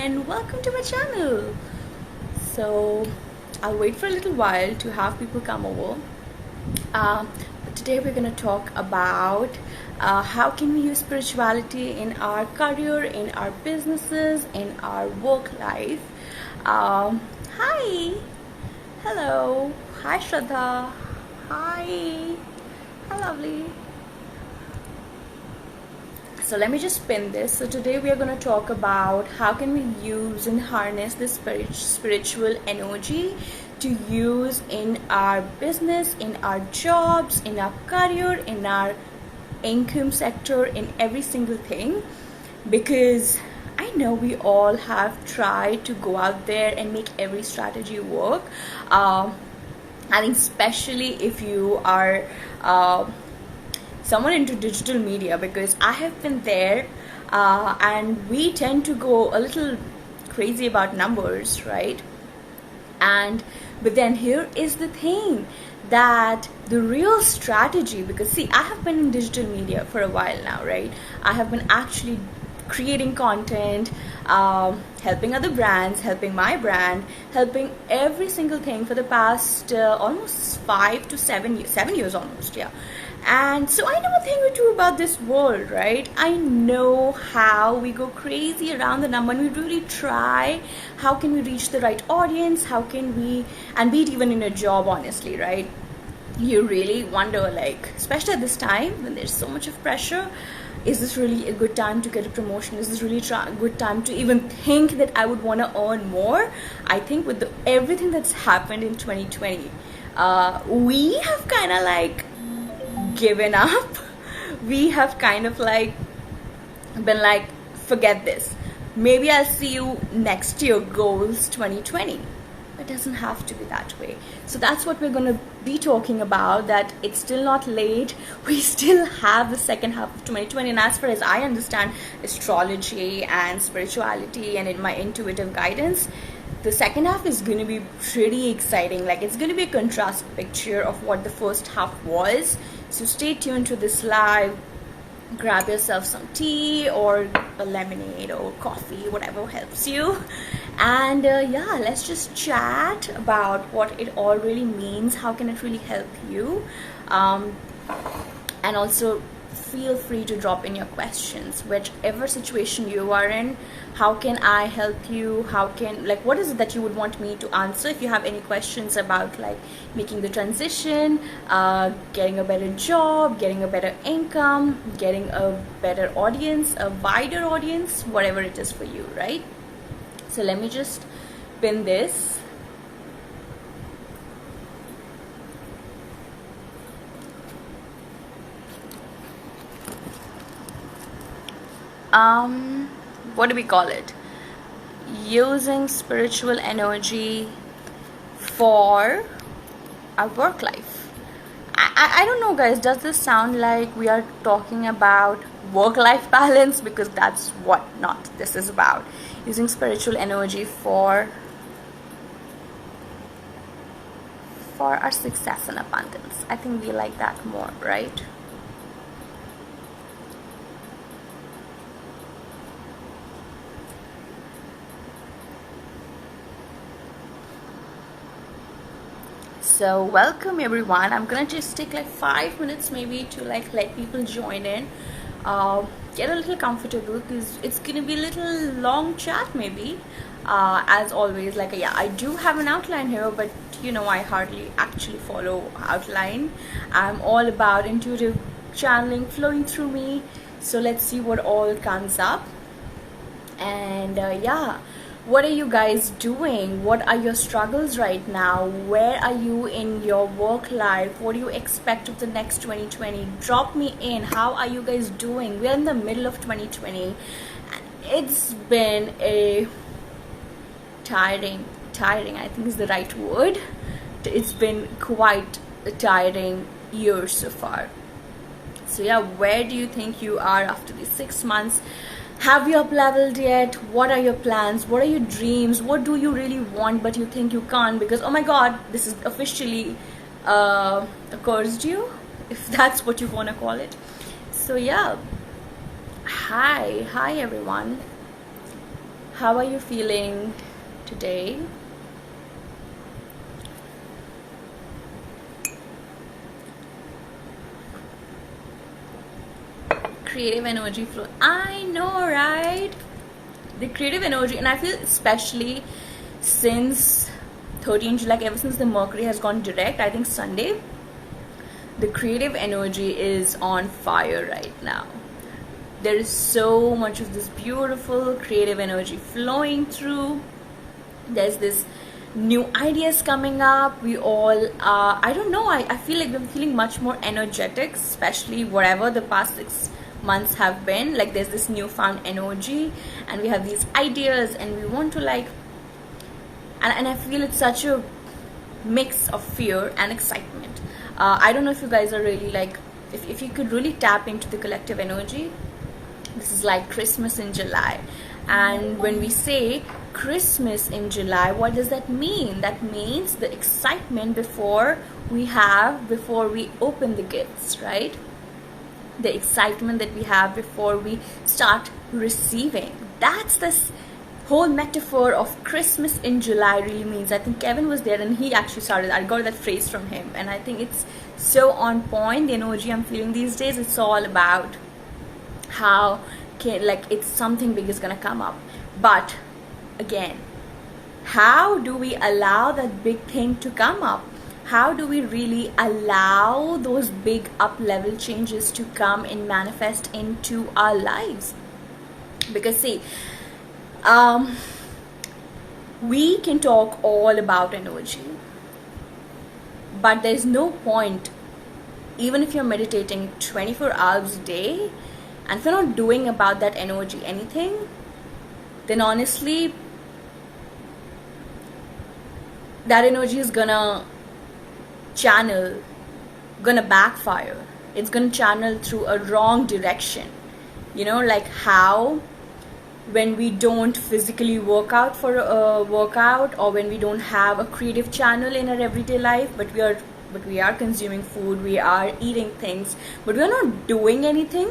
and welcome to my channel. So I'll wait for a little while to have people come over. But today we're going to talk about how can we use spirituality in our career, in our businesses, in our work life. Hi, hello, hi Shraddha, hi, hi lovely. So let me just pin this. So today we are going to talk about how can we use and harness this spiritual energy to use in our business, in our jobs, in our career, in our income sector, in every single thing. Because I know we all have tried to go out there and make every strategy work. I think especially if you are someone into digital media, because I have been there, and we tend to go a little crazy about numbers, right? But then here is the thing, that the real strategy, because see, I have been in digital media for a while now, right? I have been actually creating content, helping other brands, helping my brand, helping every single thing for the past almost 5 to 7 years almost, yeah. And so I know a thing or two about this world, right? I know how we go crazy around the number and we really try. How can we reach the right audience? How can we, and be it even in a job, honestly, right? You really wonder, like, especially at this time when there's so much of pressure, is this really a good time to get a promotion? Is this really a good time to even think that I would want to earn more? I think with everything that's happened in 2020, we have kind of like given up. We have kind of like been like, forget this. Maybe I'll see you next year, goals 2020. It doesn't have to be that way. So that's what we're going to be talking about, that it's still not late. We still have the second half of 2020. And as far as I understand astrology and spirituality and in my intuitive guidance, the second half is going to be pretty exciting. Like, it's going to be a contrast picture of what the first half was. So stay tuned to this live. Grab yourself some tea or a lemonade or coffee, whatever helps you. And yeah, let's just chat about what it all really means. How can it really help you? And also feel free to drop in your questions, whichever situation you are in. How can I help you? What is it that you would want me to answer? If you have any questions about like making the transition, getting a better job, getting a better income, getting a better audience, a wider audience, whatever it is for you, right? So let me just pin this. What do we call it? Using spiritual energy for our work life. I don't know, guys, does this sound like we are talking about work-life balance? Because that's what not this is about. Using spiritual energy for our success and abundance. I think we like that more, right? So welcome everyone. I'm gonna just take like 5 minutes maybe to like let people join in, get a little comfortable, because it's gonna be a little long chat maybe. As always, like, yeah, I do have an outline here, but you know, I hardly actually follow outline. I'm all about intuitive channeling flowing through me. So let's see what all comes up. And yeah, what are you guys doing? What are your struggles right now? Where are you in your work life? What do you expect of the next 2020? Drop me in. How are you guys doing? We're in the middle of 2020. It's been a tiring, I think is the right word. It's been quite a tiring year so far. So yeah, where do you think you are after these 6 months? Have you up leveled yet? What are your plans? What are your dreams? What do you really want but you think you can't because, oh my god, this is officially cursed you, if that's what you want to call it. So yeah, hi everyone. how are you feeling today? Creative energy flow. I know, right? The creative energy, and I feel especially since 13th July, ever since the Mercury has gone direct, I think Sunday, the creative energy is on fire right now. There is so much of this beautiful creative energy flowing through. There's this new ideas coming up. We all I don't know, I feel like I'm feeling much more energetic, especially whatever the past 6 months have been. Like there's this newfound energy, and we have these ideas, and we want to like, and I feel it's such a mix of fear and excitement. I don't know if you guys are really like, if you could really tap into the collective energy. This is like Christmas in July, and when we say Christmas in July, what does that mean? That means the excitement before we open the gifts, right? The excitement that we have before we start receiving. That's this whole metaphor of Christmas in July really means. I think Kevin was there and he actually started, I got that phrase from him, and I think it's so on point. The energy I'm feeling these days, it's all about how like it's something big is gonna come up. But again, how do we allow that big thing to come up? How do we really allow those big up level changes to come and manifest into our lives? Because see, we can talk all about energy, but there's no point, even if you're meditating 24 hours a day, and if you're not doing about that energy anything, then honestly, that energy is gonna backfire. It's gonna channel through a wrong direction. You know, like how when we don't physically work out for a workout, or when we don't have a creative channel in our everyday life, but we are consuming food, we are eating things, but we're not doing anything.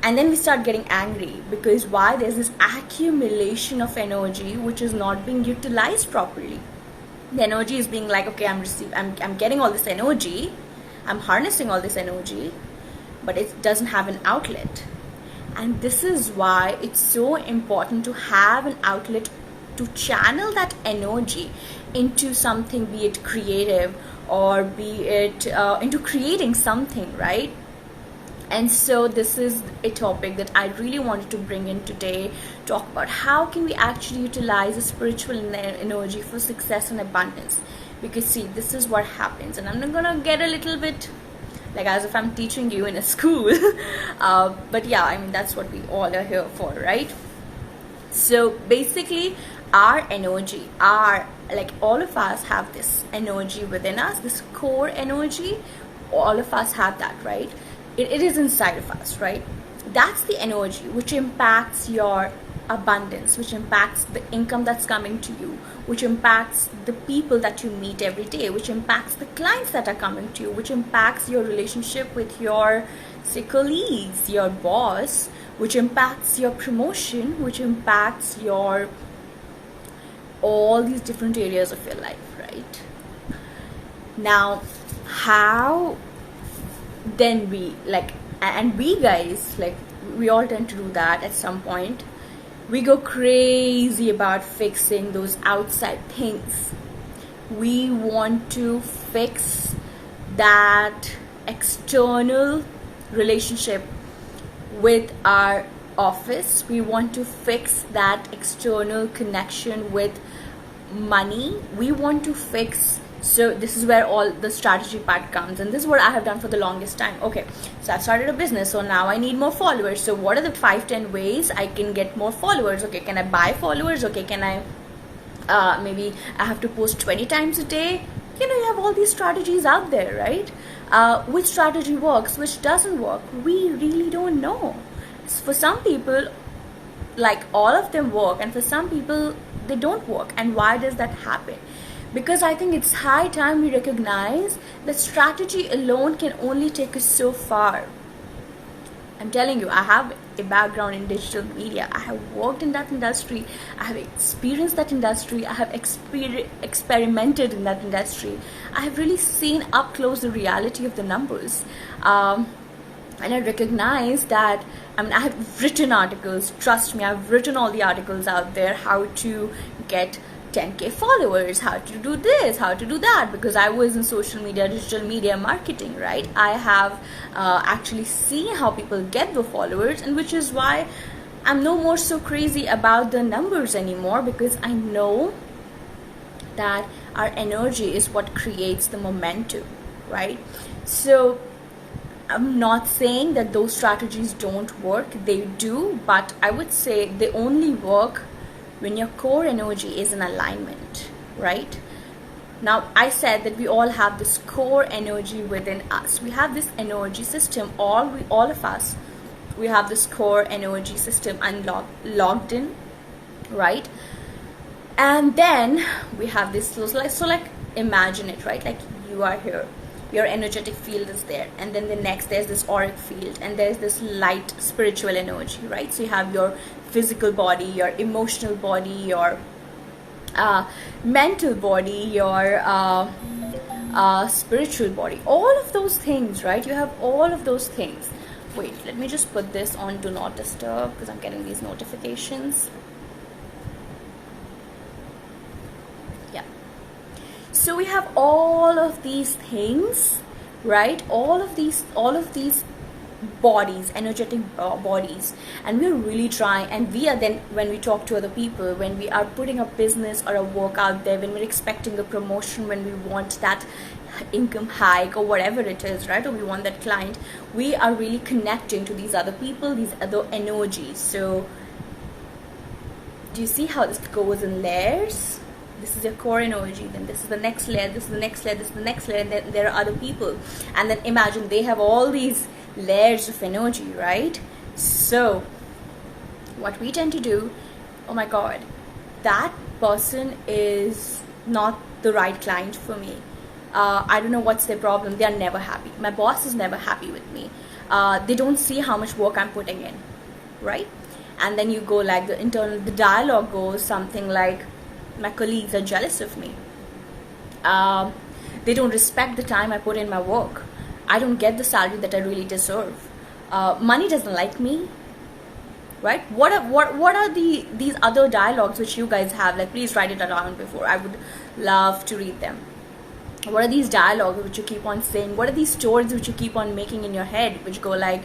And then we start getting angry because why? There's this accumulation of energy which is not being utilized properly. The energy is being like, okay, I'm getting all this energy, I'm harnessing all this energy, but it doesn't have an outlet. And this is why it's so important to have an outlet to channel that energy into something, be it creative or be it into creating something, right? And so this is a topic that I really wanted to bring in today, talk about how can we actually utilize the spiritual energy for success and abundance. Because see, this is what happens, and I'm not gonna get a little bit like as if I'm teaching you in a school, but yeah, I mean that's what we all are here for, right? So basically, our energy, like all of us have this energy within us, this core energy. All of us have that, right? It is inside of us, right? That's the energy which impacts your abundance, which impacts the income that's coming to you, which impacts the people that you meet every day, which impacts the clients that are coming to you, which impacts your relationship with your colleagues, your boss, which impacts your promotion, which impacts your all these different areas of your life, right? Now, how then we like, and we guys, like we all tend to do that at some point. We go crazy about fixing those outside things. We want to fix that external relationship with our office. We want to fix that external connection with money. We want to fix. So this is where all the strategy part comes, and this is what I have done for the longest time. Okay, so I've started a business, so now I need more followers. So what are the 5-10 ways I can get more followers? Okay, can I buy followers? Okay, can I maybe I have to post 20 times a day? You know, you have all these strategies out there, right? Which strategy works, which doesn't work, we really don't know. For some people, like all of them work, and for some people they don't work. And why does that happen? Because I think it's high time we recognize that strategy alone can only take us so far. I'm telling you, I have a background in digital media. I have worked in that industry. I have experienced that industry. I have experimented in that industry. I have really seen up close the reality of the numbers. And I recognize that, I mean, I have written articles, trust me, I've written all the articles out there, how to get 10K followers, how to do this, how to do that, because I was in social media, digital media marketing, right? I have actually seen how people get the followers, and which is why I'm no more so crazy about the numbers anymore, because I know that our energy is what creates the momentum, right? So I'm not saying that those strategies don't work, they do, but I would say they only work when your core energy is in alignment, right? Now, I said that we all have this core energy within us. We have this energy system, all of us, we have this core energy system logged in, right? And then we have this, so like imagine it, right? Like you are here, your energetic field is there, and then there's this auric field, and there's this light spiritual energy, right? So you have your physical body, your emotional body, your mental body, your spiritual body, all of those things, right? You have all of those things. Wait, let me just put this on do not disturb, because I'm getting these notifications. Yeah. So we have all of these things, right? All of these bodies, energetic bodies, and we're really trying, and we are then, when we talk to other people, when we are putting a business or a work out there, when we're expecting a promotion, when we want that income hike or whatever it is, right? Or we want that client, we are really connecting to these other people, these other energies. So do you see how this goes in layers? This is your core energy, then this is the next layer, this is the next layer, this is the next layer, and then there are other people, and then imagine they have all these layers of energy, right? So what we tend to do, oh my god, that person is not the right client for me. I don't know what's their problem. They are never happy. My boss is never happy with me. They don't see how much work I'm putting in, right? And then you go like the dialogue goes something like, my colleagues are jealous of me. They don't respect the time I put in my work. I don't get the salary that I really deserve. Money doesn't like me, right? What are these other dialogues which you guys have? Like, please write it down before. I would love to read them. What are these dialogues which you keep on saying? What are these stories which you keep on making in your head, which go like,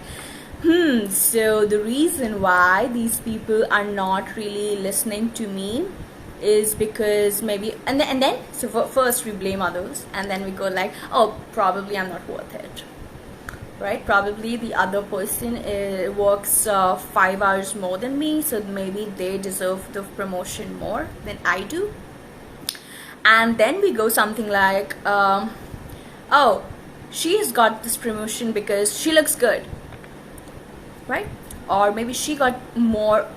so the reason why these people are not really listening to me is because maybe, and then so first we blame others, and then we go like, oh, probably I'm not worth it, right? Probably the other person works 5 hours more than me, so maybe they deserve the promotion more than I do. And then we go something like, oh, she's got this promotion because she looks good, right? Or maybe she got more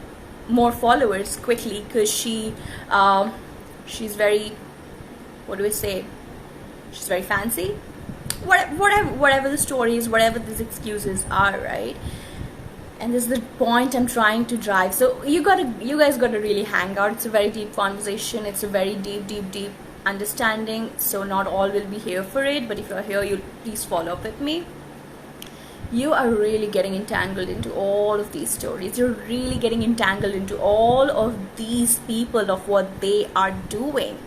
followers quickly because she's very, what do we say, she's very fancy, whatever the story is, whatever these excuses are, right? And this is the point I'm trying to drive. So you guys gotta really hang out. It's a very deep conversation, it's a very deep understanding, so not all will be here for it, but if you're here, you please follow up with me. You are really getting entangled into all of these stories. You're really getting entangled into all of these people, of what they are doing.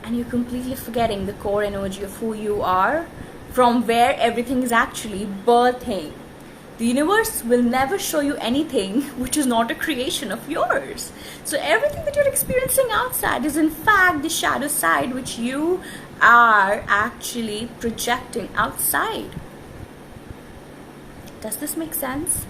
And you're completely forgetting the core energy of who you are, from where everything is actually birthing. The universe will never show you anything which is not a creation of yours. So everything that you're experiencing outside is in fact the shadow side which you are actually projecting outside. Does this make sense?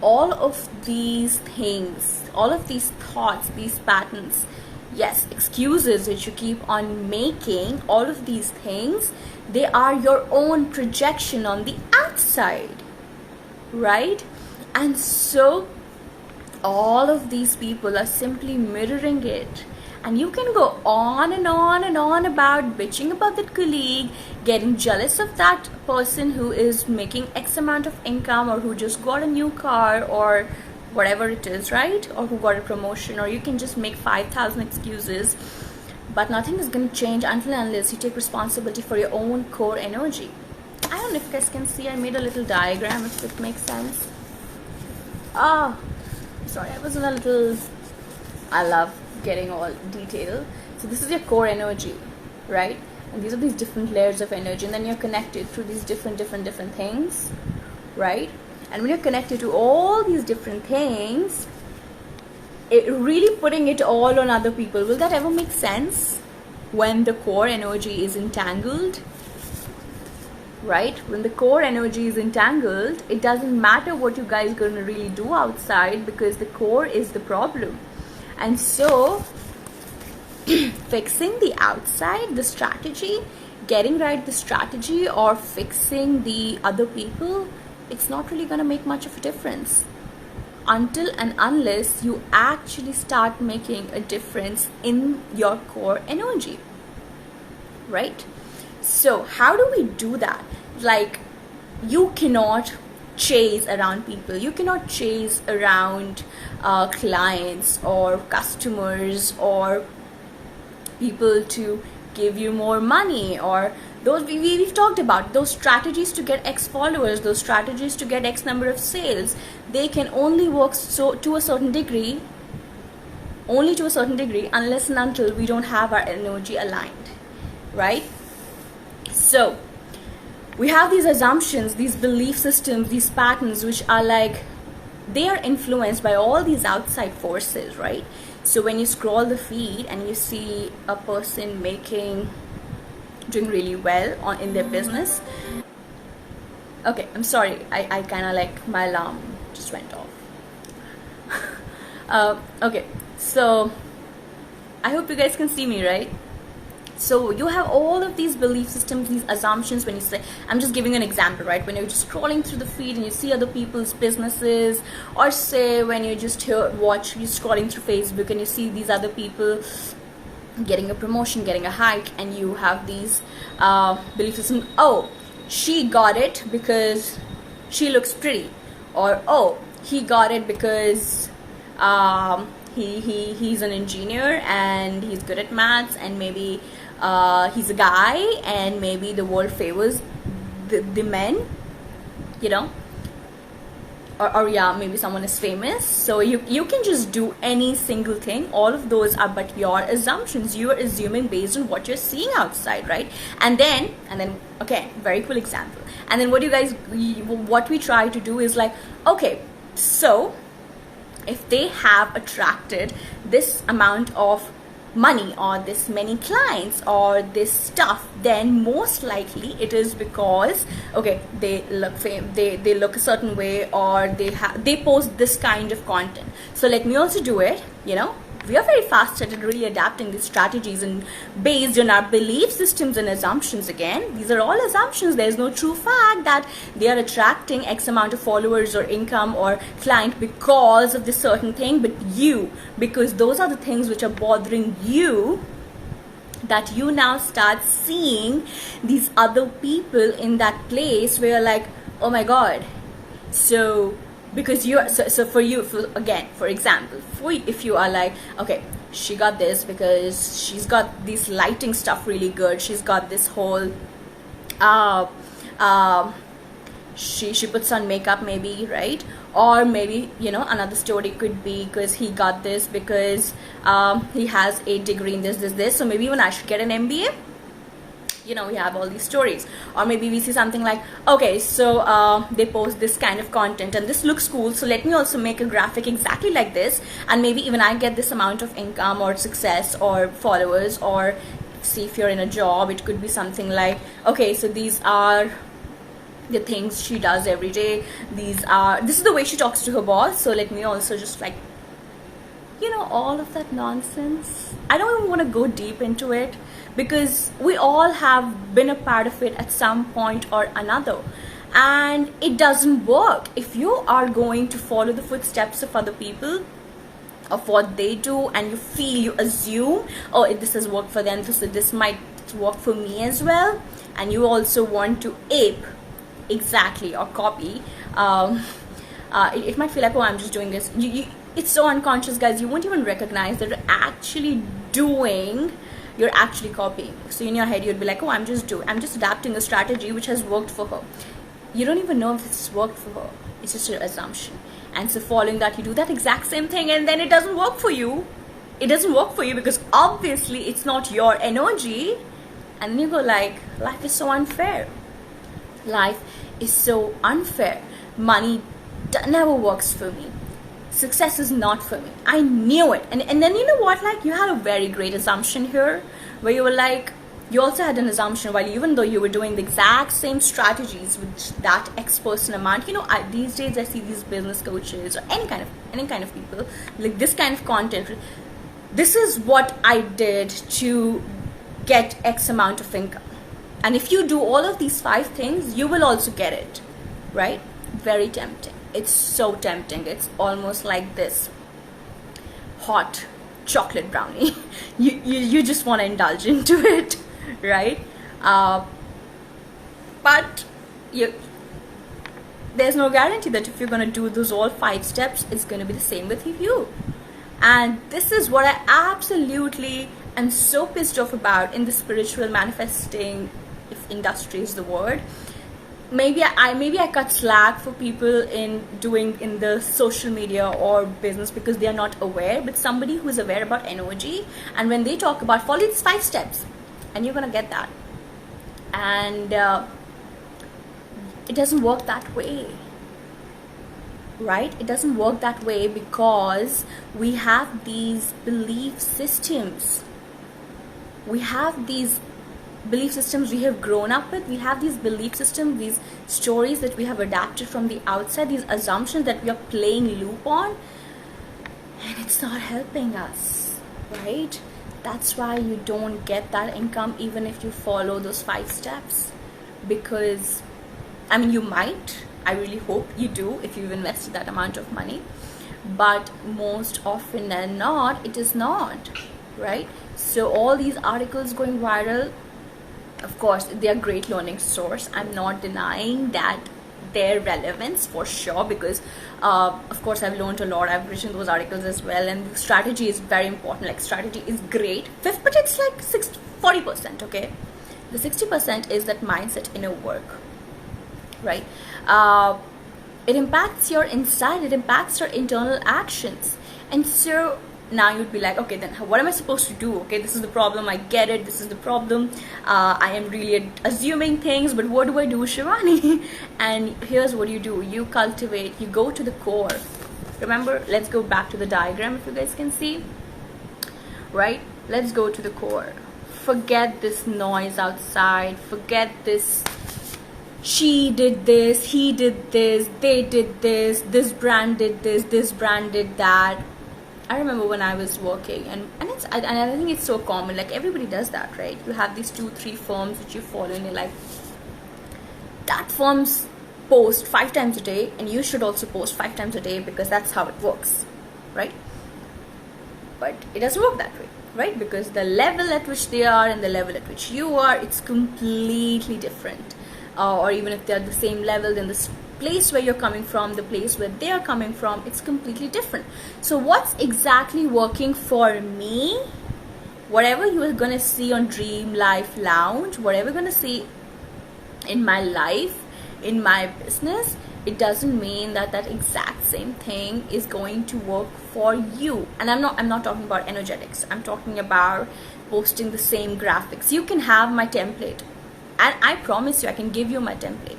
All of these things, all of these thoughts, these patterns, yes, excuses which you keep on making, all of these things, they are your own projection on the outside, right? And so all of these people are simply mirroring it, And you can go on and on and on about bitching about that colleague, getting jealous of that person who is making X amount of income, or who just got a new car, or whatever it is, right? Or who got a promotion, or you can just make 5,000 excuses. But nothing is going to change until and unless you take responsibility for your own core energy. I don't know if you guys can see, I made a little diagram, if it makes sense. Oh, sorry, I was in a little, I love getting all detailed. So this is your core energy, right? And these are these different layers of energy, and then you're connected through these different things, right? And when you're connected to all these different things, it really putting it all on other people, will that ever make sense? When the core energy is entangled, right? When the core energy is entangled, it doesn't matter what you guys are going to really do outside, because the core is the problem. And so fixing the outside, the strategy, getting right the strategy, or fixing the other people, it's not really going to make much of a difference until and unless you actually start making a difference in your core energy, right? So how do we do that? Like, you cannot chase around people, you cannot chase around clients or customers or people to give you more money, or those we've talked about those strategies to get X followers, those strategies to get X number of sales. They can only work to a certain degree, only to a certain degree, unless and until we don't have our energy aligned, right? So we have these assumptions, these belief systems, these patterns, which are like, they are influenced by all these outside forces, right? So when you scroll the feed and you see a person doing really well in their business. Okay, I'm sorry, I kind of like, my alarm just went off. Okay, so I hope you guys can see me, right? So you have all of these belief systems, these assumptions. When you say, I'm just giving an example, right? When you're just scrolling through the feed and you see other people's businesses, or say when you're just you're scrolling through Facebook and you see these other people getting a promotion, getting a hike, and you have these belief systems. Oh, she got it because she looks pretty, or oh, he got it because he's an engineer and he's good at maths, and maybe he's a guy, and maybe the world favors the men, you know, or yeah, maybe someone is famous. So you can just do any single thing. All of those are but your assumptions. You are assuming based on what you're seeing outside, right? And then okay, very cool example. And then what we try to do is like, okay, so if they have attracted this amount of money, or this many clients, or this stuff, then most likely it is because, okay, they look a certain way, or they post this kind of content, so let me also do it. You know, we are very fast at really adapting these strategies, and based on our belief systems and assumptions. Again, these are all assumptions. There's no true fact that they are attracting X amount of followers or income or client because of this certain thing, but because those are the things which are bothering you, that you now start seeing these other people in that place where you're like, oh my god. So because you're so for you, for example, if you are like, okay, she got this because she's got this lighting stuff really good, she's got this whole she puts on makeup, maybe, right? Or maybe, you know, another story could be because he got this because he has a degree in this, so maybe even I should get an MBA. You know, we have all these stories. Or maybe we see something like, okay, so they post this kind of content and this looks cool, so let me also make a graphic exactly like this, and maybe even I get this amount of income or success or followers. Or see, if you're in a job, it could be something like, okay, so these are the things she does every day, this is the way she talks to her boss, so let me also just, like, you know, all of that nonsense. I don't even want to go deep into it, because we all have been a part of it at some point or another, and it doesn't work. If you are going to follow the footsteps of other people, of what they do, and you assume, oh, if this has worked for them, this might work for me as well, and you also want to ape exactly or copy. It might feel like, oh, I'm just doing this. It's so unconscious, guys. You won't even recognize that you're actually copying. So in your head you'd be like, oh, I'm just adapting a strategy which has worked for her. You don't even know if it's worked for her. It's just an assumption. And so following that, you do that exact same thing, and then it doesn't work for you. It doesn't work for you because obviously it's not your energy. And then you go like, life is so unfair. Life is so unfair. Money never works for me. Success is not for me. I knew it. And then you know what, like, you had a very great assumption here, where you were like, you also had an assumption, while even though you were doing the exact same strategies with that X person amount, you know, these days I see these business coaches or any kind of people, like this kind of content. This is what I did to get X amount of income. And if you do all of these 5 things, you will also get it, right? Very tempting. It's so tempting. It's almost like this hot chocolate brownie. You just want to indulge into it, right? But there's no guarantee that if you're going to do those all 5 steps, it's going to be the same with you. And this is what I absolutely am so pissed off about in the spiritual manifesting, if industry is the word. Maybe I cut slack for people in the social media or business because they are not aware, but somebody who is aware about energy, and when they talk about follow these 5 steps, and you're gonna get that. And it doesn't work that way, right? It doesn't work that way because we have these belief systems. We have these belief systems we have grown up with. We have these belief systems, these stories that we have adapted from the outside, these assumptions that we are playing loop on, and it's not helping us, right? That's why you don't get that income even if you follow those 5 steps. Because I mean, you might, I really hope you do if you've invested that amount of money, but most often than not, it is not, right? So all these articles going viral, of course, they are great learning source. I'm not denying that their relevance for sure, because of course I've learned a lot. I've written those articles as well, and strategy is very important. Like, strategy is great, but it's like 40%, okay? The 60% is that mindset inner work, right? It impacts your inside, it impacts your internal actions. And so now you'd be like, okay, then what am I supposed to do? Okay, this is the problem, I get it, this is the problem. I am really assuming things, but what do I do, Shivani? And here's what you do. You cultivate, you go to the core. Remember, let's go back to the diagram if you guys can see, right? Let's go to the core. Forget this noise outside, forget this she did this, he did this, they did this brand did this brand did that. I remember when I was working, and I think it's so common, like everybody does that, right? You have these 2-3 firms which you follow, and you're like, that firm's post 5 times a day, and you should also post 5 times a day because that's how it works, right? But it doesn't work that way, right? Because the level at which they are and the level at which you are, it's completely different. Or even if they're the same level, then the place where you're coming from, the place where they are coming from, it's completely different. So what's exactly working for me? Whatever you are gonna see on Dream Life Lounge, whatever you're gonna see in my life, in my business, it doesn't mean that that exact same thing is going to work for you. And I'm not talking about energetics. I'm talking about posting the same graphics. You can have my template, and I promise you, I can give you my template.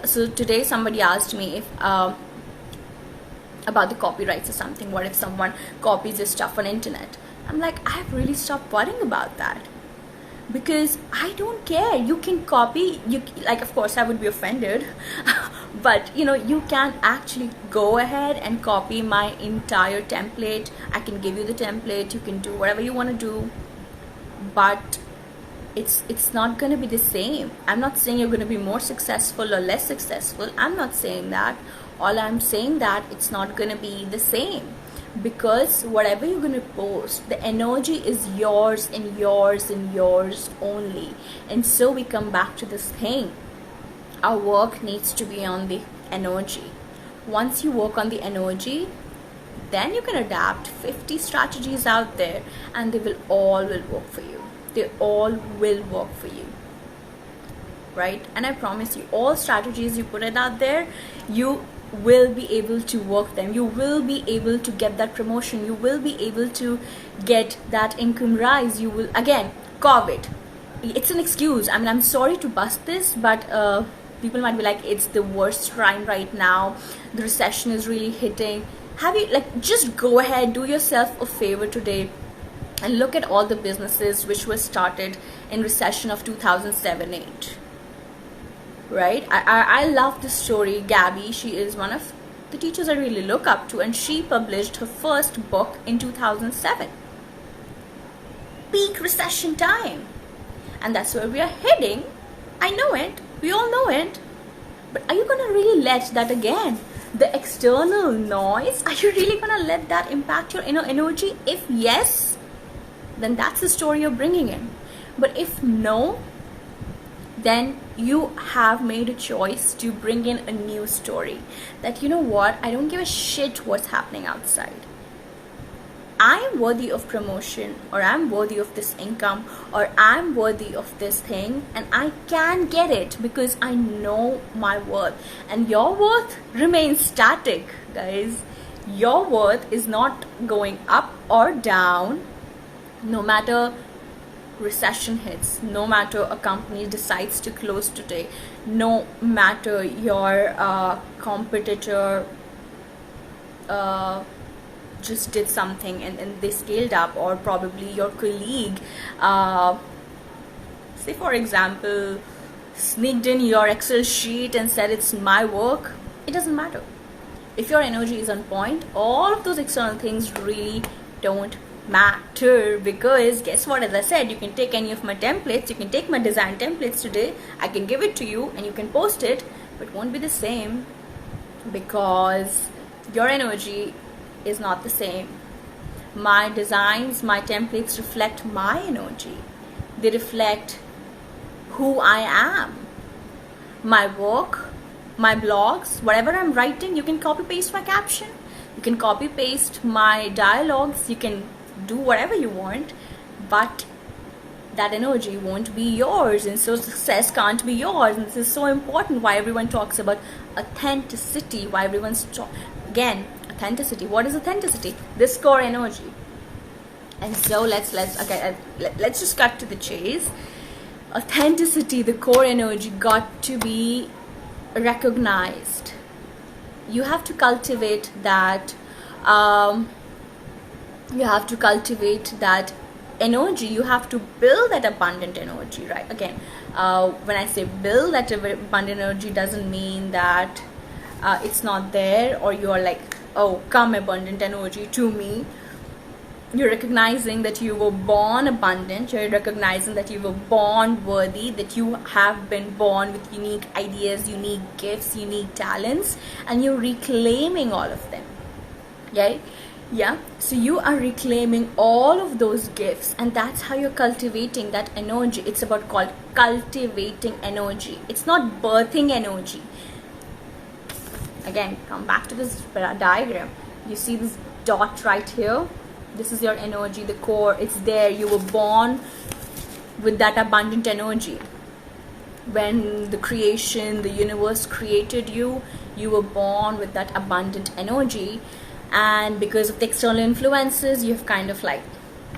So today somebody asked me if about the copyrights or something. What if someone copies your stuff on internet? I'm like, I've really stopped worrying about that, because I don't care. You can copy, like, of course I would be offended, but you know, you can actually go ahead and copy my entire template. I can give you the template, you can do whatever you want to do, but it's not going to be the same. I'm not saying you're going to be more successful or less successful. I'm not saying that. All I'm saying that it's not going to be the same, because whatever you're going to post, the energy is yours and yours and yours only. And so we come back to this thing. Our work needs to be on the energy. Once you work on the energy, then you can adapt 50 strategies out there, and they will all work for you. They all will work for you, right? And I promise you, all strategies you put it out there, you will be able to work them. You will be able to get that promotion. You will be able to get that income rise. You will, again, COVID, it's an excuse. I mean, I'm sorry to bust this, but people might be like, it's the worst time right now, the recession is really hitting. Have you, like, just go ahead, do yourself a favor today and look at all the businesses which were started in recession of 2007-8, right? I love this story. Gabby, she is one of the teachers I really look up to, and she published her first book in 2007. Peak recession time, and that's where we are heading. I know it, we all know it, but are you gonna really let that, again, the external noise, are you really gonna let that impact your inner energy? If yes, then that's the story you're bringing in. But if no, then you have made a choice to bring in a new story, that, you know what, I don't give a shit what's happening outside. I'm worthy of promotion, or I'm worthy of this income, or I'm worthy of this thing, and I can get it because I know my worth. And your worth remains static, guys. Your worth is not going up or down, no matter recession hits, no matter a company decides to close today, no matter your competitor just did something and they scaled up, or probably your colleague, say for example, sneaked in your Excel sheet and said it's my work. It doesn't matter. If your energy is on point, all of those external things really don't matter, because guess what, as I said, you can take any of my templates, you can take my design templates today, I can give it to you and you can post it, but it won't be the same, because your energy is not the same. My designs, my templates reflect my energy. They reflect who I am. My work, my blogs, whatever I'm writing, you can copy paste my caption, you can copy paste my dialogues, you can do whatever you want, but that energy won't be yours, and so success can't be yours. And this is so important, why everyone talks about authenticity, why everyone's again, authenticity. What is authenticity? This core energy. And so let's just cut to the chase. Authenticity, the core energy, got to be recognized. You have to cultivate that. You have to cultivate that energy. You have to build that abundant energy, right? Again, when I say build that abundant energy, doesn't mean that it's not there, or you're like, oh, come abundant energy to me. You're recognizing that you were born abundant. You're recognizing that you were born worthy, that you have been born with unique ideas, unique gifts, unique talents, and you're reclaiming all of them. Okay? Yeah, so you are reclaiming all of those gifts, and that's how you're cultivating that energy. It's about called cultivating energy. It's not birthing energy. Again, come back to this diagram. You see this dot right here? This is your energy, the core. It's there. You were born with that abundant energy. When the creation, the universe created you, you were born with that abundant energy. And because of the external influences, you've kind of like,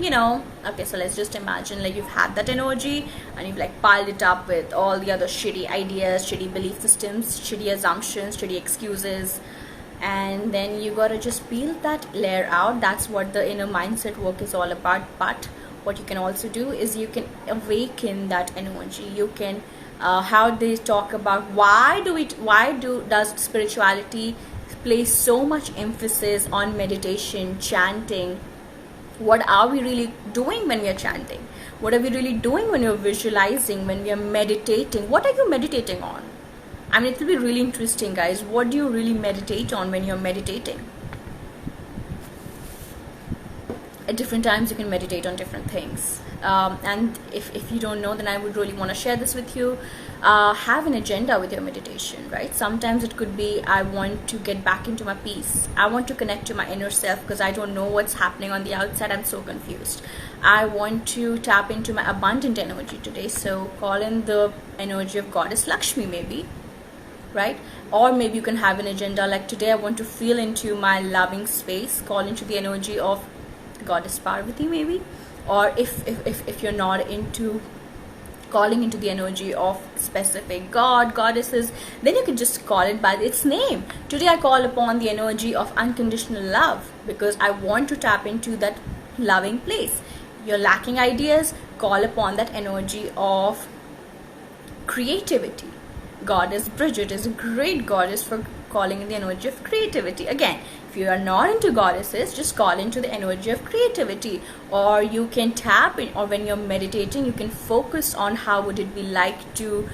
you know, okay, so let's just imagine like you've had that energy and you've like piled it up with all the other shitty ideas, shitty belief systems, shitty assumptions, shitty excuses, and then you gotta just peel that layer out. That's what the inner mindset work is all about. But what you can also do is you can awaken that energy. You can how they talk about does spirituality place so much emphasis on meditation, chanting? What are we really doing when we are chanting? What are we really doing when you're visualizing, when we are meditating? What are you meditating on? I mean, it will be really interesting, guys. What do you really meditate on when you're meditating? at different times you can meditate on different things. And if you don't know, then I would really want to share this with you. Have an agenda with your meditation, right? Sometimes it could be, I want to get back into my peace. I want to connect to my inner self because I don't know what's happening on the outside. I'm so confused. I want to tap into my abundant energy today. So call in the energy of Goddess Lakshmi, maybe, right? Or maybe you can have an agenda like, today I want to feel into my loving space. Call into the energy of Goddess Parvati, maybe. Or if you're not into calling into the energy of specific goddesses, then you can just call it by its name. Today I call upon the energy of unconditional love because I want to tap into that loving place. You're lacking ideas, call upon that energy of creativity. Goddess Bridget is a great goddess for calling in the energy of creativity. Again, if you are not into goddesses, just call into the energy of creativity. Or you can tap in, or when you're meditating, you can focus on how would it be like to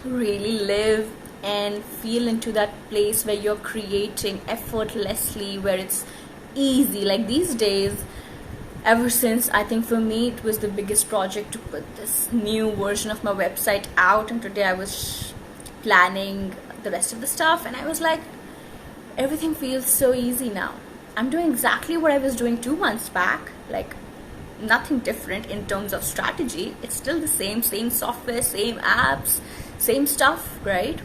really live and feel into that place where you're creating effortlessly, where it's easy. Like these days, ever since, I think for me it was the biggest project to put this new version of my website out, and today I was planning the rest of the stuff, and I was like, everything feels so easy now. I'm doing exactly what I was doing 2 months back, like nothing different in terms of strategy. It's still the same software, same apps, same stuff, right?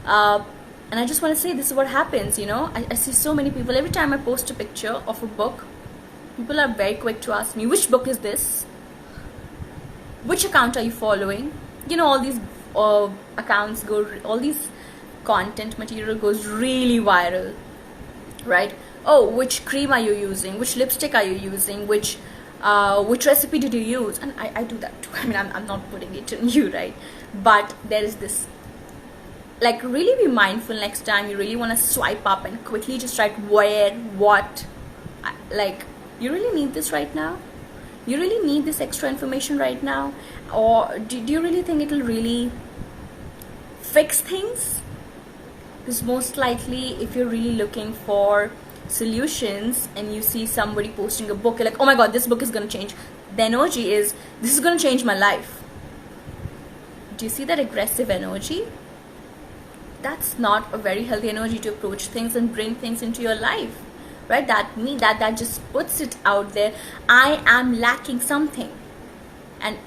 And I just want to say, this is what happens, I see so many people, every time I post a picture of a book, people are very quick to ask me, which book is this? Which account are you following? All these accounts all these content material goes really viral, right? Oh, which cream are you using? Which lipstick are you using? Which recipe did you use? And I do that too. I mean, I'm not putting it on you, right? But there is this, like, really be mindful next time you really want to swipe up and quickly just write where, what, like, you really need this right now? You really need this extra information right now? Or do you really think it'll really fix things? Because most likely, if you're really looking for solutions and you see somebody posting a book, you're like, oh my god, this book is going to change. The energy is, this is going to change my life. Do you see that aggressive energy? That's not a very healthy energy to approach things and bring things into your life, right? That just puts it out there. I am lacking something, and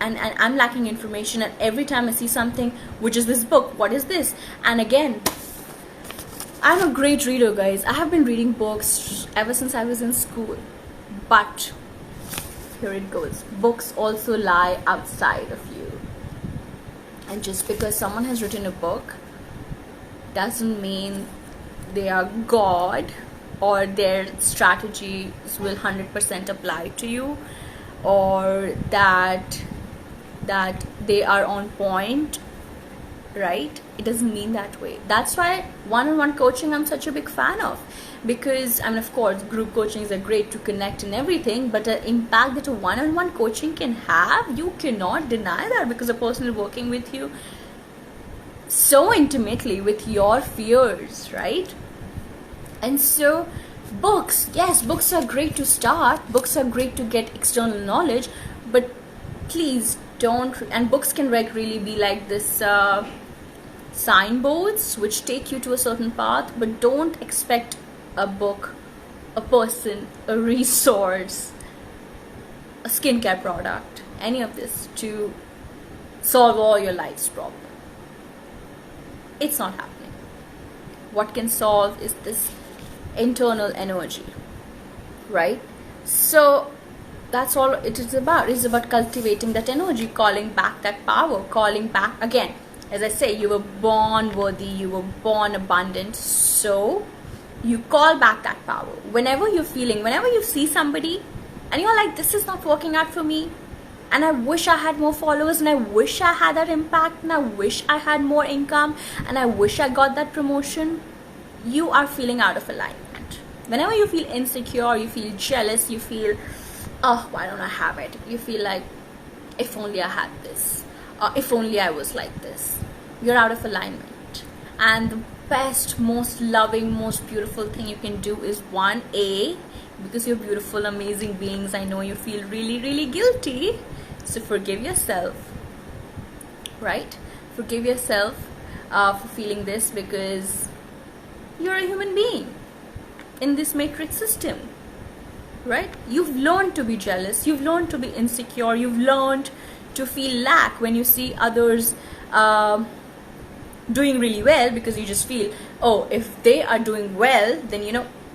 I'm lacking information, and every time I see something, which is this book, what is this? And again, I'm a great reader, guys. I have been reading books ever since I was in school, but here it goes. Books also lie outside of you, and just because someone has written a book doesn't mean they are God, or their strategies will 100% apply to you, or that they are on point, right? It doesn't mean that way. That's why one-on-one coaching I'm such a big fan of, because I mean, of course, group coachings are great to connect and everything, but the impact that a one-on-one coaching can have, you cannot deny that, because a person is working with you so intimately with your fears, right? And so books, yes, books are great to start, books are great to get external knowledge, but please don't, and books can really be like this signboards which take you to a certain path, but don't expect a book, a person, a resource, a skincare product, any of this to solve all your life's problems. It's not happening. What can solve is this internal energy, right? So that's all it is about. It's about cultivating that energy, calling back that power, calling back, again, as I say, you were born worthy, you were born abundant, so you call back that power. Whenever you see somebody and you're like, this is not working out for me, and I wish I had more followers, and I wish I had that impact, and I wish I had more income, and I wish I got that promotion, you are feeling out of alignment. Whenever you feel insecure, you feel jealous, you feel, oh, why don't I have it? You feel like, if only I had this, or if only I was like this. You're out of alignment. And best, most loving, most beautiful thing you can do is one, A, because you're beautiful, amazing beings, I know you feel really, really guilty. So forgive yourself, right? Forgive yourself for feeling this, because you're a human being in this matrix system, right? You've learned to be jealous, you've learned to be insecure, you've learned to feel lack when you see others doing really well, because you just feel, oh, if they are doing well, then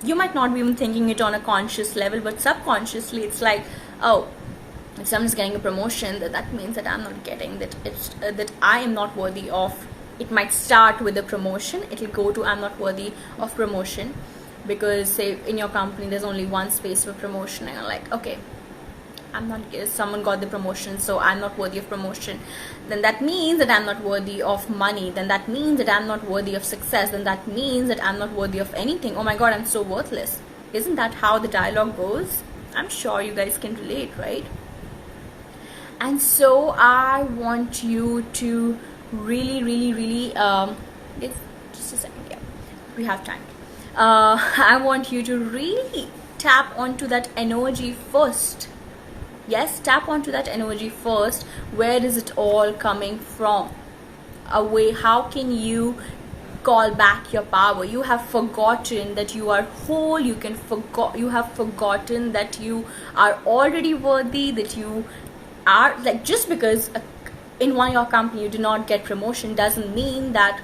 you might not be even thinking it on a conscious level, but subconsciously it's like, oh, if someone's getting a promotion, that means that I'm not getting that. It's that I am not worthy of. It might start with a promotion, it'll go to I'm not worthy of promotion, because say in your company there's only one space for promotion, and you're like, okay, I'm not, someone got the promotion, so I'm not worthy of promotion. Then that means that I'm not worthy of money. Then that means that I'm not worthy of success. Then that means that I'm not worthy of anything. Oh my god, I'm so worthless. Isn't that how the dialogue goes? I'm sure you guys can relate, right? And so I want you to really it's just a second, yeah, we have time. I want you to really tap onto that energy first. Yes, tap onto that energy first. Where is it all coming from? Away, how can you call back your power? You have forgotten that you are whole. You have forgotten that you are already worthy, that you are, like, just because in one your company you do not get promotion doesn't mean that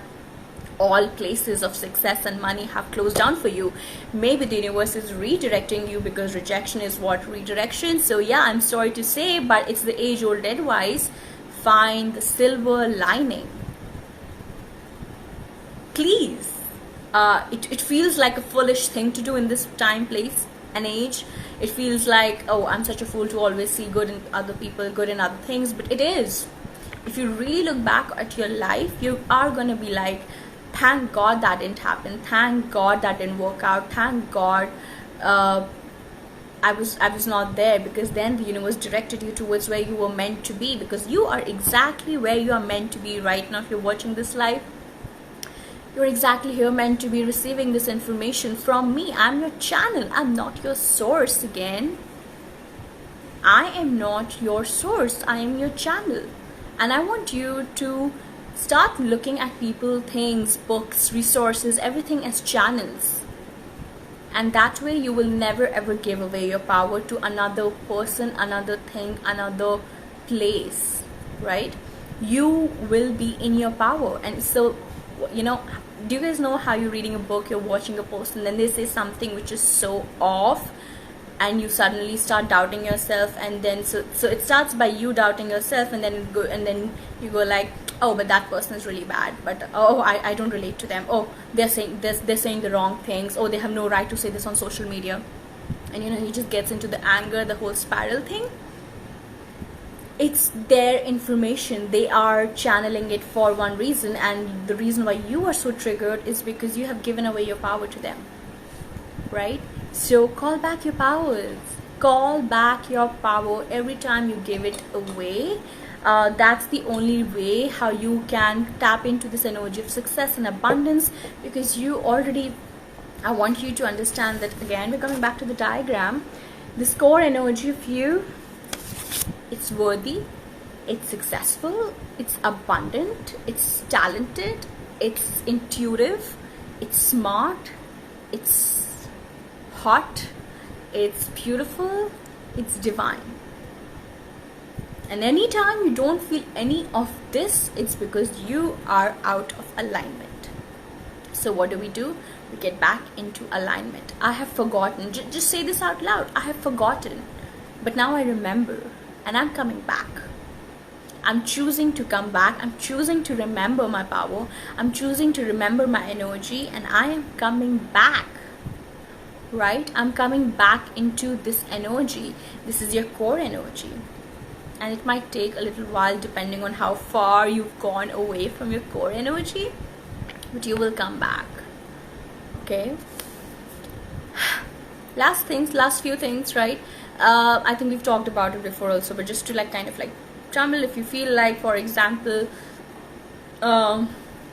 all places of success and money have closed down for you. Maybe the universe is redirecting you, because rejection is what redirection. So yeah, I'm sorry to say, but it's the age-old advice: find the silver lining, please. It feels like a foolish thing to do in this time, place and age. It feels like, oh, I'm such a fool to always see good in other people, good in other things, but it is. If you really look back at your life, you are gonna be like, thank god that didn't happen, thank god that didn't work out, thank god I was not there, because then the universe directed you towards where you were meant to be, because you are exactly where you are meant to be right now. If you're watching this live, you're exactly here meant to be receiving this information from me. I'm your channel, I'm not your source. Again, I am not your source, I am your channel. And I want you to start looking at people, things, books, resources, everything as channels. And that way you will never ever give away your power to another person, another thing, another place, right? You will be in your power. And so, do you guys know how you're reading a book, you're watching a post, and then they say something which is so off, and you suddenly start doubting yourself, and then so it starts by you doubting yourself, and then you go like, oh, but that person is really bad, but oh, I don't relate to them, oh, they're saying this, they're saying the wrong things, oh, they have no right to say this on social media, and he just gets into the anger, the whole spiral thing. It's their information, they are channeling it for one reason, and the reason why you are so triggered is because you have given away your power to them, right? So call back your powers, call back your power every time you give it away. That's the only way how you can tap into this energy of success and abundance, because you already, I want you to understand that, again, we're coming back to the diagram, this core energy of you, it's worthy, it's successful, it's abundant, it's talented, it's intuitive, it's smart, it's hot, it's beautiful, it's divine. And anytime you don't feel any of this, it's because you are out of alignment. So what do? We get back into alignment. I have forgotten, just say this out loud, I have forgotten, but now I remember, and I'm coming back. I'm choosing to come back, I'm choosing to remember my power, I'm choosing to remember my energy, and I am coming back. Right? I'm coming back into this energy. This is your core energy. And it might take a little while depending on how far you've gone away from your core energy, but you will come back. Okay? Last few things, right? I think we've talked about it before also, but just to kind of Jamil, if you feel like, for example,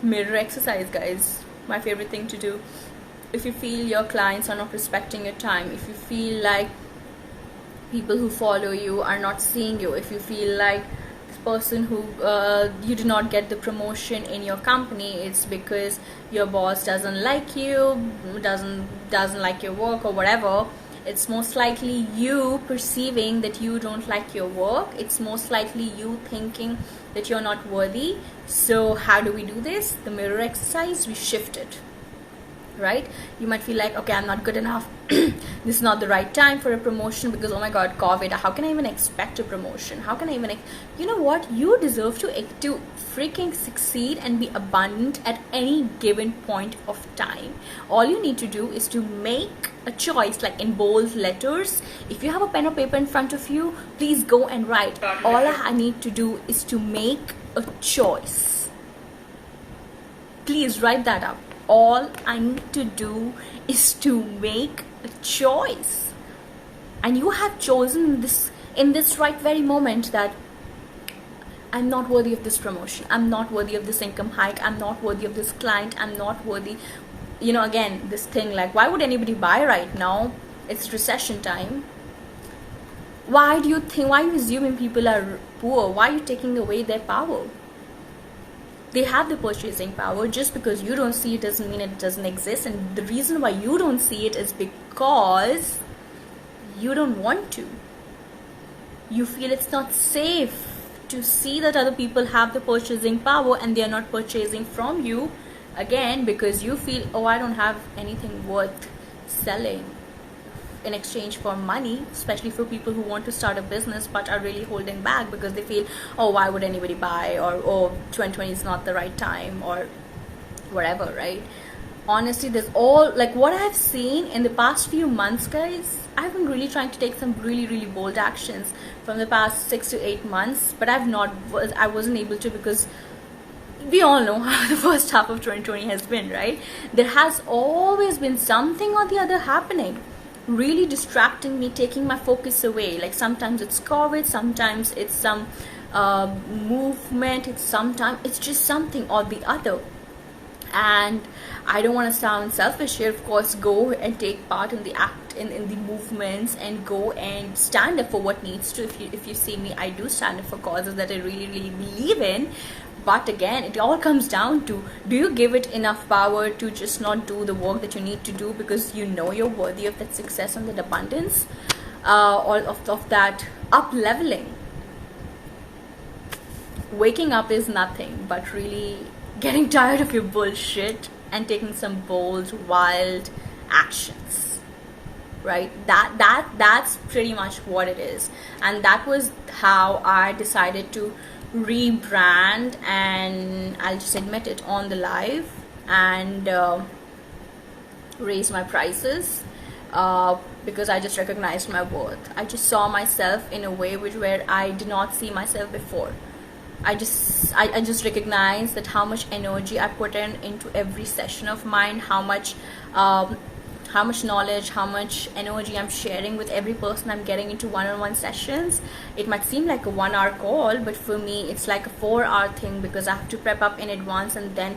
mirror exercise, guys. my favorite thing to do. If you feel your clients are not respecting your time, if you feel like people who follow you are not seeing you, if you feel like this person who you do not get the promotion in your company, it's because your boss doesn't like you, doesn't like your work or whatever. It's most likely you perceiving that you don't like your work. It's most likely you thinking that you're not worthy. So how do we do this? The mirror exercise, we shift it. Right? You might feel like, okay, I'm not good enough. This is not the right time for a promotion because, oh my god, COVID, how can I even expect a promotion? How can I even you know what? You deserve to freaking succeed and be abundant at any given point of time. All you need to do is to make a choice, like in bold letters. If you have a pen or paper in front of you, please go and write. All I need to do is to make a choice. Please write that up. All I need to do is to make a choice. And you have chosen this in this right very moment that I'm not worthy of this promotion. I'm not worthy of this income hike. I'm not worthy of this client. I'm not worthy. You know, again, this thing like, why would anybody buy right now? It's recession time. Why are you assuming people are poor? Why are you taking away their power? They have the purchasing power. Just because you don't see it doesn't mean it doesn't exist. And the reason why you don't see it is because you don't want to. You feel it's not safe to see that other people have the purchasing power and they are not purchasing from you. Again, because you feel, oh, I don't have anything worth selling in exchange for money, especially for people who want to start a business but are really holding back because they feel, oh, why would anybody buy, or oh, 2020 is not the right time, or whatever, right? Honestly, there's all, like, what I've seen in the past few months, guys, I've been really trying to take some really bold actions from the past 6 to 8 months, but I wasn't able to because we all know how the first half of 2020 has been, right? There has always been something or the other happening, really distracting me, taking my focus away. Like sometimes it's COVID, sometimes it's some movement, it's just something or the other. And I don't want to sound selfish here, of course. Go and take part in the act, in the movements, and go and stand up for what needs to. If you see me, I do stand up for causes that I really believe in. But again, it all comes down to, do you give it enough power to just not do the work that you need to do because you know you're worthy of that success and that abundance, or of that up leveling? Waking up is nothing but really getting tired of your bullshit and taking some bold, wild actions, right? That's pretty much what it is. And that was how I decided to rebrand, and I'll just admit it on the live, and raise my prices, because I just recognized my worth. I just saw myself in a way where I did not see myself before. I just recognized that how much energy I put into every session of mine, how much knowledge, how much energy I'm sharing with every person I'm getting into one-on-one sessions. It might seem like a 1 hour call, but for me it's like a 4 hour thing, because I have to prep up in advance. And then,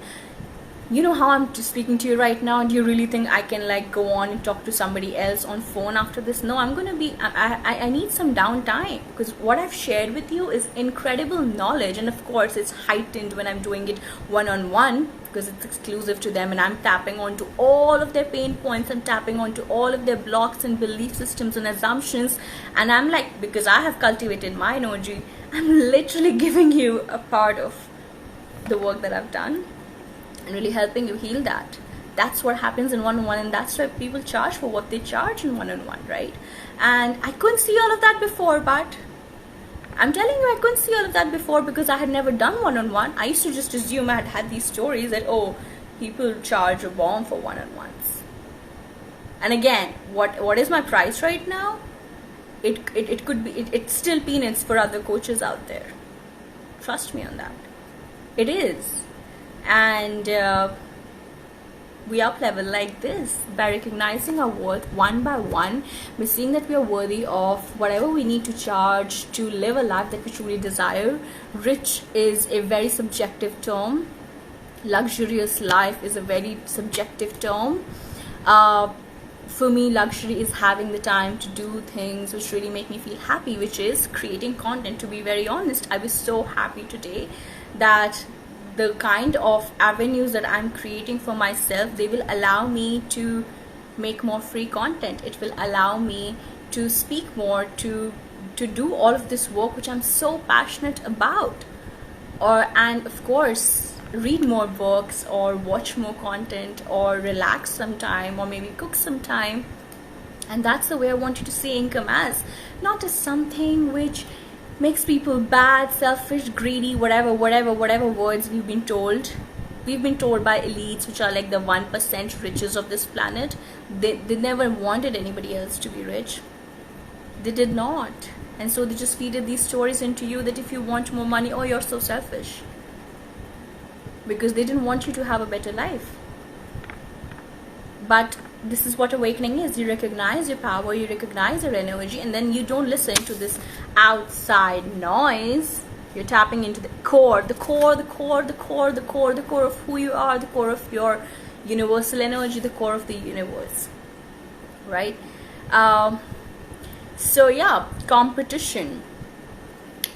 you know how I'm just speaking to you right now, do you really think I can like go on and talk to somebody else on phone after this? No, I need some downtime, because what I've shared with you is incredible knowledge, and of course it's heightened when I'm doing it one-on-one, because it's exclusive to them, and I'm tapping onto all of their pain points, I'm tapping onto all of their blocks and belief systems and assumptions, and I'm like, because I have cultivated my energy, I'm literally giving you a part of the work that I've done and really helping you heal that. That's what happens in one-on-one, and that's why people charge for what they charge in one-on-one, right? And I couldn't see all of that before, but I'm telling you, I couldn't see all of that before because I had never done one-on-one. I used to just assume, I had these stories that, oh, people charge a bomb for one-on-ones. And again, what is my price right now? It could be, it's still peanuts for other coaches out there. Trust me on that. It is. And we up level like this by recognizing our worth one by one, by seeing that we are worthy of whatever we need to charge to live a life that we truly desire. Rich is a very subjective term. luxurious life is a very subjective term. uh, for me, luxury is having the time to do things which really make me feel happy, which is creating content. To be very honest, I was so happy today that the kind of avenues that I'm creating for myself, they will allow me to make more free content. It will allow me to speak more, to do all of this work which I'm so passionate about. And of course, read more books or watch more content or relax sometime or maybe cook sometime. And that's the way I want you to see income as, not as something which makes people bad, selfish, greedy, whatever words we've been told by elites, which are like the 1% riches of this planet. They never wanted anybody else to be rich. They did not. And so they just feeded these stories into you that if you want more money, oh, you're so selfish, because they didn't want you to have a better life. But this is what awakening is. You recognize your power, you recognize your energy, and then you don't listen to this outside noise. You're tapping into the core of who you are, the core of your universal energy, the core of the universe, right? So yeah, competition.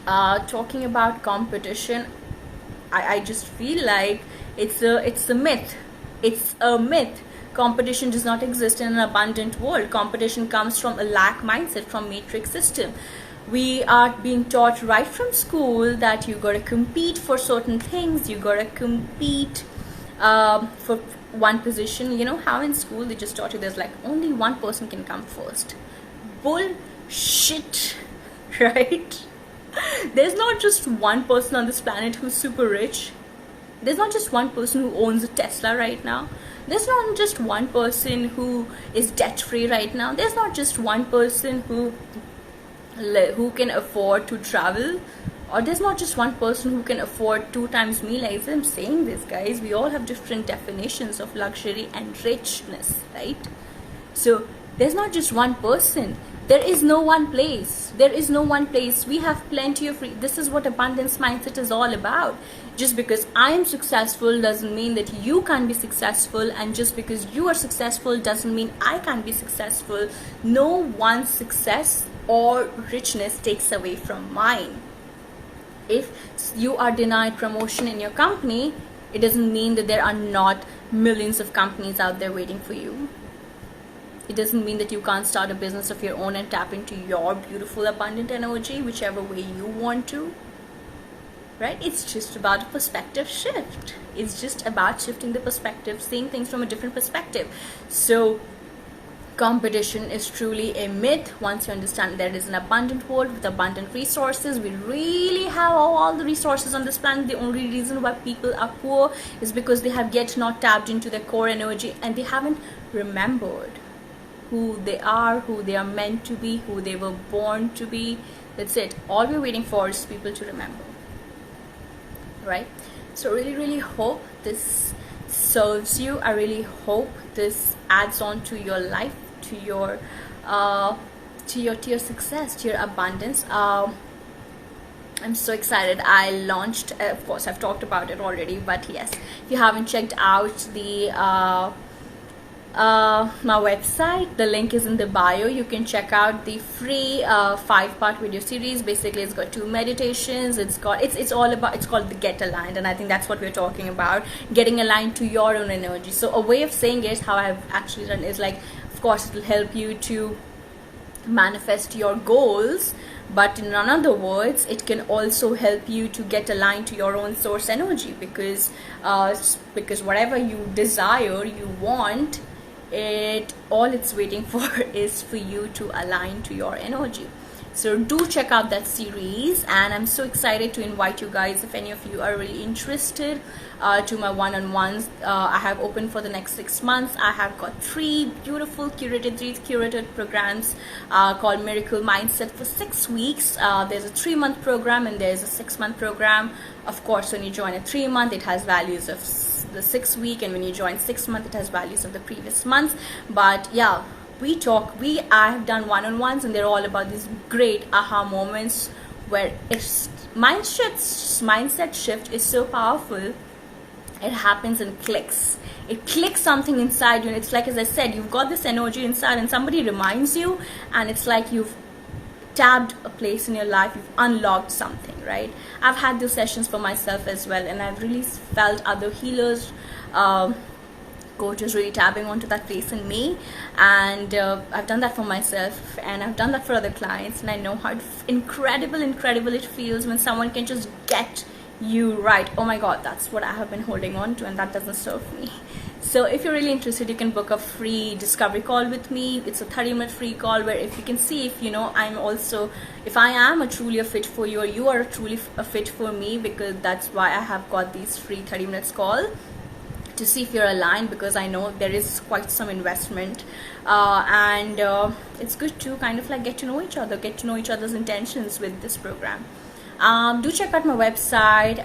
Talking about competition, I just feel like it's a myth. It's a myth. Competition does not exist in an abundant world. Competition comes from a lack mindset, from matrix system. We are being taught right from school that you gotta compete for certain things. You gotta compete for one position. You know how in school they just taught you there's like only one person can come first. Bullshit, right? There's not just one person on this planet who's super rich. There's not just one person who owns a Tesla right now. There's not just one person who is debt free right now. There's not just one person who can afford to travel, or there's not just one person who can afford 2 times meal. As I'm saying this, guys, we all have different definitions of luxury and richness, right? So there's not just one person. There is no one place. There is no one place. We have plenty of this is what abundance mindset is all about. Just because I am successful doesn't mean that you can't be successful, and just because you are successful doesn't mean I can't be successful. No one's success or richness takes away from mine. If you are denied promotion in your company, it doesn't mean that there are not millions of companies out there waiting for you. It doesn't mean that you can't start a business of your own and tap into your beautiful abundant energy whichever way you want to, right? It's just about a perspective shift. It's just about shifting the perspective, seeing things from a different perspective. So competition is truly a myth. Once you understand there is an abundant world with abundant resources, we really have all the resources on this planet. The only reason why people are poor is because they have yet not tapped into their core energy, and they haven't remembered who they are meant to be, who they were born to be. That's it. All we're waiting for is people to remember, right? So really hope this serves you. I really hope this adds on to your life, to your success, to your abundance. I'm so excited. I launched, of course I've talked about it already, but yes, if you haven't checked out the my website, the link is in the bio. You can check out the free 5-part video series. Basically, it's got 2 meditations. It's called the Get Aligned, and I think that's what we're talking about, getting aligned to your own energy. So a way of saying it, how I've actually done, is like, of course, it will help you to manifest your goals, but in other words, it can also help you to get aligned to your own source energy, because whatever you desire, you want, all it's waiting for is for you to align to your energy. So do check out that series, and I'm so excited to invite you guys, if any of you are really interested, to my one-on-ones. I have opened for the next 6 months. I have got 3 beautiful curated programs called Miracle Mindset for 6 weeks. There's a 3-month program and there's a 6-month program. Of course, when you join a 3-month, it has values of the 6 week, and when you join 6 month, it has values of the previous month. But yeah, I have done one-on-ones, and they're all about these great aha moments where it's mindset shift is so powerful. it happens and clicks. It clicks something inside you, and it's like, as I said, you've got this energy inside and somebody reminds you, and it's like you've tabbed a place in your life, you've unlocked something, right? I've had those sessions for myself as well, and I've really felt other healers, coaches really tapping onto that place in me, and I've done that for myself, and I've done that for other clients, and I know how incredible it feels when someone can just get you right. Oh my god, that's what I have been holding on to, and that doesn't serve me. So if you're really interested, you can book a free discovery call with me. It's a 30-minute free call where if you can see if if I am a truly a fit for you, or you are truly a fit for me, because that's why I have got these free 30 minutes call, to see if you're aligned, because I know there is quite some investment, and it's good to kind of like get to know each other, get to know each other's intentions with this program. Do check out my website.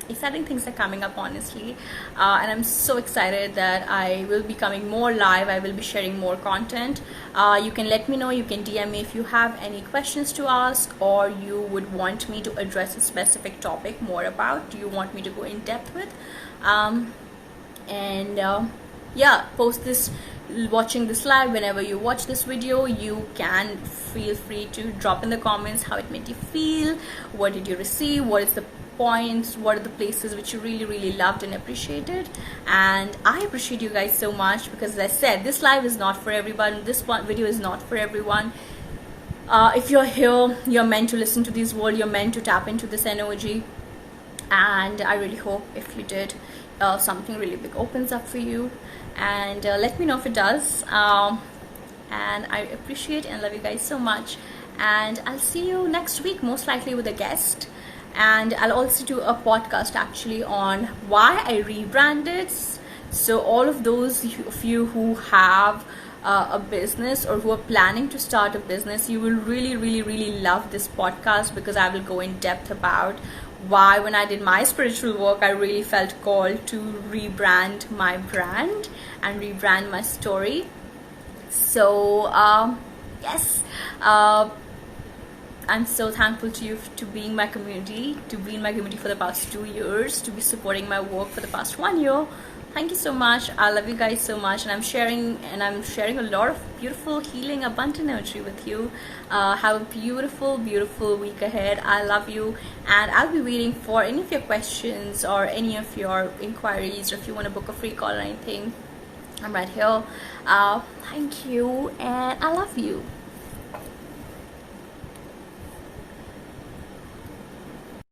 Exciting things are coming up, honestly, and I'm so excited that I will be coming more live. I will be sharing more content. You can let me know, you can DM me if you have any questions to ask, or you would want me to address a specific topic more about, do you want me to go in depth with, yeah, post this, watching this live, whenever you watch this video, you can feel free to drop in the comments how it made you feel, what did you receive, what is the points, what are the places which you really loved and appreciated. And I appreciate you guys so much, because as I said, this live is not for everyone, this video is not for everyone. If you're here, you're meant to listen to these words, you're meant to tap into this energy, and I really hope if you did, something really big opens up for you, and let me know if it does. And I appreciate and love you guys so much, and I'll see you next week, most likely with a guest. And I'll also do a podcast actually on why I rebranded. So all of those of you who have a business, or who are planning to start a business, you will really love this podcast, because I will go in depth about why, when I did my spiritual work, I really felt called to rebrand my brand and rebrand my story. So yes, I'm so thankful to you to be in my community, for the past 2 years, to be supporting my work for the past 1 year. Thank you so much. I love you guys so much, and I'm sharing a lot of beautiful, healing, abundant energy with you. Have a beautiful week ahead. I love you, and I'll be waiting for any of your questions or any of your inquiries, or if you want to book a free call or anything, I'm right here. Thank you, and I love you.